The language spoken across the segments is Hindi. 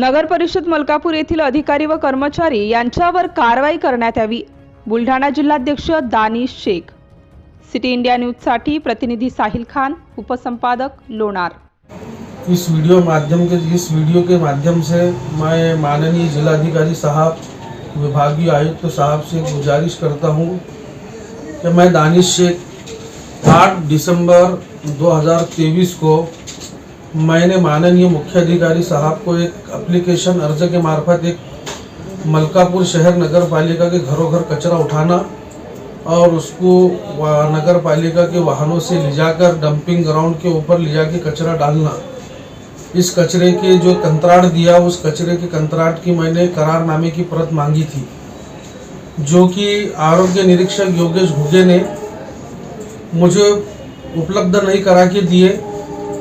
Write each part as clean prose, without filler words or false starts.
नगर परिषद मलकापूर येथील अधिकारी व कर्मचारी यांच्यावर कारवाई करण्यात यावी। बुलढाणा जिल्हाध्यक्ष Danish Shaikh. City India news साठी प्रतिनिधी साहिल खान, उपसंपादक लोणार। इस वीडियो के माध्यम से मैं माननीय जिलाधिकारी साहब, विभागीय आयुक्त साहब से गुजारिश करता हूं कि मैं दानिश शेख 8 दिसंबर 2023 को मैंने माननीय मुख्याधिकारी साहब को एक एप्लीकेशन अर्ज के मार्फत एक मलकापुर शहर नगर पालिका के घरों घर कचरा उठाना और उसको नगर पालिका के वाहनों से ले जाकर डंपिंग ग्राउंड के ऊपर ले जाके कचरा डालना, इस कचरे के जो कंत्राट दिया उस कचरे के कंत्राट की मैंने करारनामे की प्रत मांगी थी, जो कि आरोग्य निरीक्षक योगेश घुगे ने मुझे उपलब्ध नहीं करा के दिए।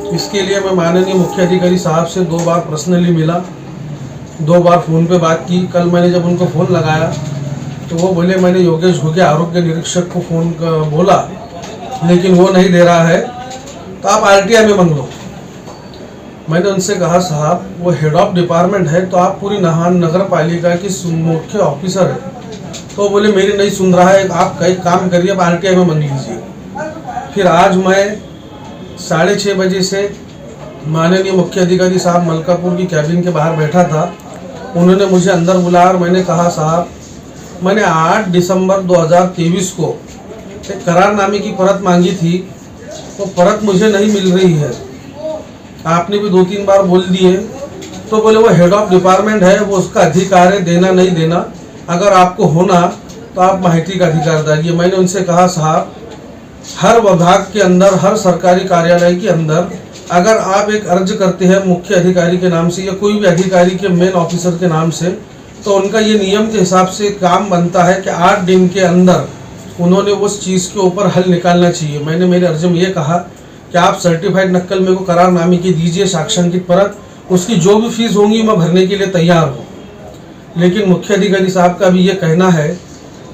इसके लिए मैं माननीय मुख्याधिकारी साहब से 2 बार पर्सनली मिला, 2 बार फ़ोन पे बात की। कल मैंने जब उनको फ़ोन लगाया तो वो बोले मैंने योगेश घुगे आरोग्य निरीक्षक को फ़ोन बोला, लेकिन वो नहीं दे रहा है, तो आप RTI में मांग लो। मैंने उनसे कहा साहब वो हेड ऑफ डिपार्टमेंट है, तो आप पूरी नगर पालिका की मुख्य ऑफिसर है। तो बोले मेरी नहीं सुन रहा है, आप कई काम करिए, आप RTI में मांग लीजिए। फिर आज मैं 6:30 बजे से माननीय मुख्य अधिकारी साहब मलकापुर की कैबिन के बाहर बैठा था। उन्होंने मुझे अंदर बुलाया और मैंने कहा साहब मैंने 8 दिसंबर 2023 को एक करारनामे की परत मांगी थी, वो परत मुझे नहीं मिल रही है। आपने भी 2-3 बार बोल दिए। तो बोले वो हेड ऑफ डिपार्टमेंट है, वो उसका अधिकार है देना नहीं देना, अगर आपको होना तो आप माहिती का अधिकार डालिए। मैंने उनसे कहा साहब हर विभाग के अंदर, हर सरकारी कार्यालय के अंदर अगर आप एक अर्ज करते हैं मुख्य अधिकारी के नाम से या कोई भी अधिकारी के मेन ऑफिसर के नाम से, तो उनका ये नियम के हिसाब से काम बनता है कि 8 दिन के अंदर उन्होंने उस चीज़ के ऊपर हल निकालना चाहिए। मैंने मेरे अर्ज में ये कहा कि आप सर्टिफाइड नक्कल मेरे को करारनामे की दीजिए, साक्षांकित परत, उसकी जो भी फीस होंगी मैं भरने के लिए तैयार हूँ। लेकिन मुख्य अधिकारी साहब का भी ये कहना है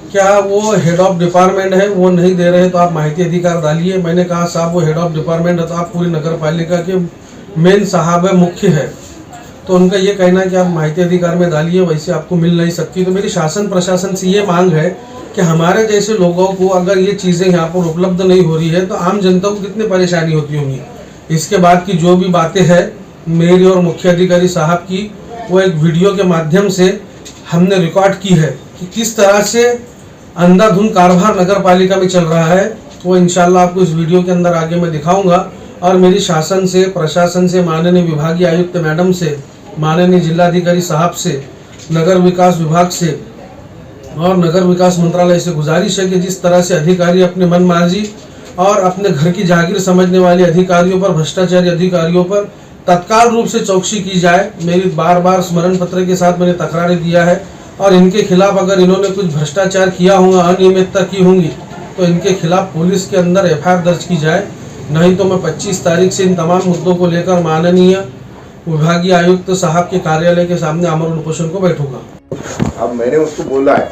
क्या वो हेड ऑफ डिपार्टमेंट है, वो नहीं दे रहे तो आप माहिती अधिकार डालिए। मैंने कहा साहब वो हेड ऑफ डिपार्टमेंट है तो आप पूरी नगर पालिका के मेन साहब है, मुख्य है, तो उनका ये कहना है कि आप माहिती अधिकार में डालिए, वैसे आपको मिल नहीं सकती। तो मेरी शासन प्रशासन से ये मांग है कि हमारे जैसे लोगों को अगर ये चीज़ें यहाँ पर उपलब्ध नहीं हो रही है तो आम जनता को कितनी परेशानी होती होंगी। इसके बाद की जो भी बातें हैं मेरी और मुख्य अधिकारी साहब की, वो एक वीडियो के माध्यम से हमने रिकॉर्ड की है कि किस तरह से अंधाधुंध कारभार नगर पालिका में चल रहा है। वो इंशाल्लाह आपको इस वीडियो के अंदर आगे मैं दिखाऊंगा। और मेरी शासन से, प्रशासन से, माननीय विभागीय आयुक्त मैडम से, माननीय जिलाधिकारी साहब से, नगर विकास विभाग से और नगर विकास मंत्रालय से गुजारिश है कि जिस तरह से अधिकारी अपने मनमार्जी और अपने घर की जागीर समझने वाले अधिकारियों पर, भ्रष्टाचारी अधिकारियों पर तत्काल रूप से चौकसी की जाए। मेरी बार स्मरण पत्र के साथ मैंने तकरारें दिया है और इनके खिलाफ अगर इन्होंने कुछ भ्रष्टाचार किया होगा, अनियमितता की होंगी, तो इनके खिलाफ पुलिस के अंदर FIR दर्ज की जाए। नहीं तो मैं 25 तारीख से इन तमाम मुद्दों को लेकर माननीय विभागीय आयुक्त साहब के कार्यालय के सामने आमरण उपोषण को बैठूंगा। अब मैंने उसको बोला है,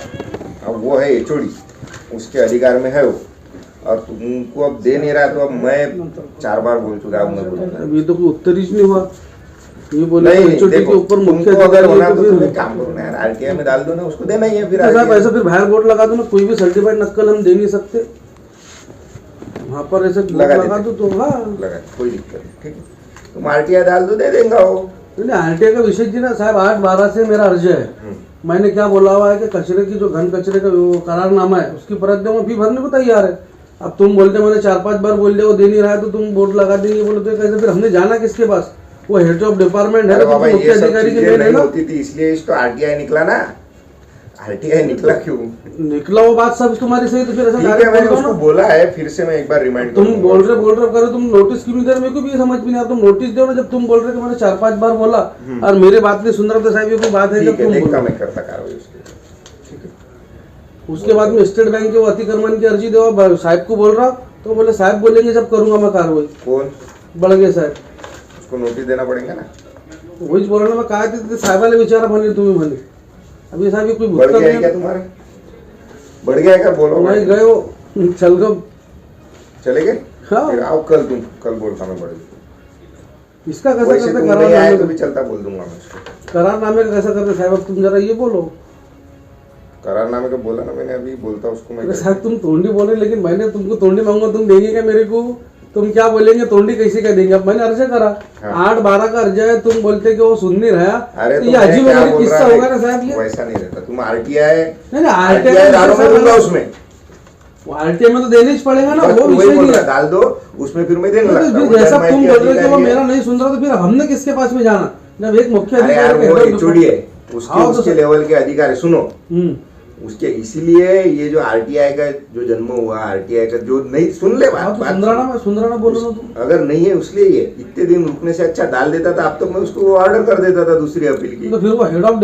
अब वो है HOD, उसके अधिकार में है वो, और तुमको अब दे नहीं रहा, तो अब मैं 4 बार बोल चुका हूँ। अब ये तो कोई उत्तर ही नहीं हुआ। ये बोले HOD के ऊपर मुख्य अगर होना तो तुम एक काम करो ना यार, RTI में डाल दो ना, उसको देना ही है। फिर ऐसा फिर बाहर बोर्ड लगा दो ना, कोई भी सर्टिफाइड नक्कल हम दे नहीं सकते, वहाँ पर ऐसे लगा दो तो हाँ लगा, कोई दिक्कत नहीं, ठीक है। तुम RTI डाल दो, दे देंगे वो। RTI का विषय जी ना साहब 8/12 से मेरा अर्ज है। मैंने क्या बोला हुआ है कि कचरे की जो घन कचरे का करारनामा है उसकी परत दो, मैं फी भरने को तैयार है। अब तुम बोलते मैंने 4-5 बार बोल दिया वो दे नहीं रहा है तो तुम बोर्ड लगा देंगे, बोले तो कैसे? फिर हमने जाना किसके पास? वो हेड ऑफ डिपार्टमेंट है, बाबा ये सब चीजें नहीं होती थी, इसलिए इसको RTI निकला ना। RTI निकला क्यों निकला? वो बात सब तुम्हारी सही, तो फिर ऐसा मैंने उसको बोला है, फिर से मैं एक बार रिमाइंड तुम बोल रहे करो, तुम नोटिस क्यों नहीं दे रहे? मेरे को भी समझ में नहीं आता। तुम नोटिस दो ना, जब तुम बोल रहे कि मैंने 4-5 बार बोला और मेरे बात नहीं सुन रहे, तो साहब ये कोई बात है? जब तुम देखता मैं करता कार्रवाई उसकी, ठीक है। उसके बाद में स्टेट बैंक के वो अतिक्रमण की अर्जी दो, साहब को बोल रहा, तो बोले साहब बोलेंगे जब करूंगा मैं कार्रवाई। कौन? बड़गे साहब। उसको नोटिस देना पड़ेगा ना। वही बोल रहा मैं कहा थे साहब वाले बेचारा भने तुम्हें भने अभी साहब ये कोई बढ़ गया है क्या तुम्हारे? बढ़ गया है क्या? बोलो। नहीं गए वो चल गए, चले गए। हाँ। फिर आओ कल, तुम कल बोलता मैं बढ़ गया। इसका कैसे वैसे करते तुम नहीं आए तो करारनामे भी चलता, बोल दूंगा मैं उसको। करारनामे का कैसे करते साहब? अब तुम जरा ये बोलो। करारनामे का बोला ना मैंने, अभी बोलता उसको मैं। अरे साहब तुम तोंडी बोले, लेकिन मैंने तुमको तोंडी मांगूंगा, तुम देंगे क्या मेरे को? तुम क्या बोलेंगे? तोंडी कैसे क्या देंगे? अब मैंने अर्ज करा, हाँ। 8-12 का अर्ज है, तुम बोलते कि वो सुन नहीं रहा। अरे तो तो ये मैं अजीब क्या अजीब बोल किस्सा रहा होगा ना साहब ये। वैसा नहीं रहता, तुम आरटीआई नहीं आरटीआई डालो, मैं दूंगा उसमें। आरटीआई में तो देना ही पड़ेगा ना, बस वो वही विषय बोल नहीं रहा, है। डाल दो उसमें, फिर मैं देने तो लगता हूँ। जैसा जन्म तुम के बोल रहे हो कि वो अधिकारी मेरा है। नहीं सुन रहा, तो फिर हमने किसके पास में जाना? जब एक मुख्य अरे यार वो अधिकारी एचओडी है, उसके हाँ, तो उसके सर- लेवल के अधिकारी, सुनो हम्म, उसके, इसीलिए ये जो आरटीआई का जो जन्म हुआ, आरटीआई का जो नहीं सुन ले हाँ, तो बात, सुंदराना बोलो ना तुम। अगर नहीं है उसलिए ये इतने दिन रुकने से अच्छा डाल देता था, अब तक मैं उसको ऑर्डर कर देता था दूसरी अपील की। तो फिर वो हेड ऑफ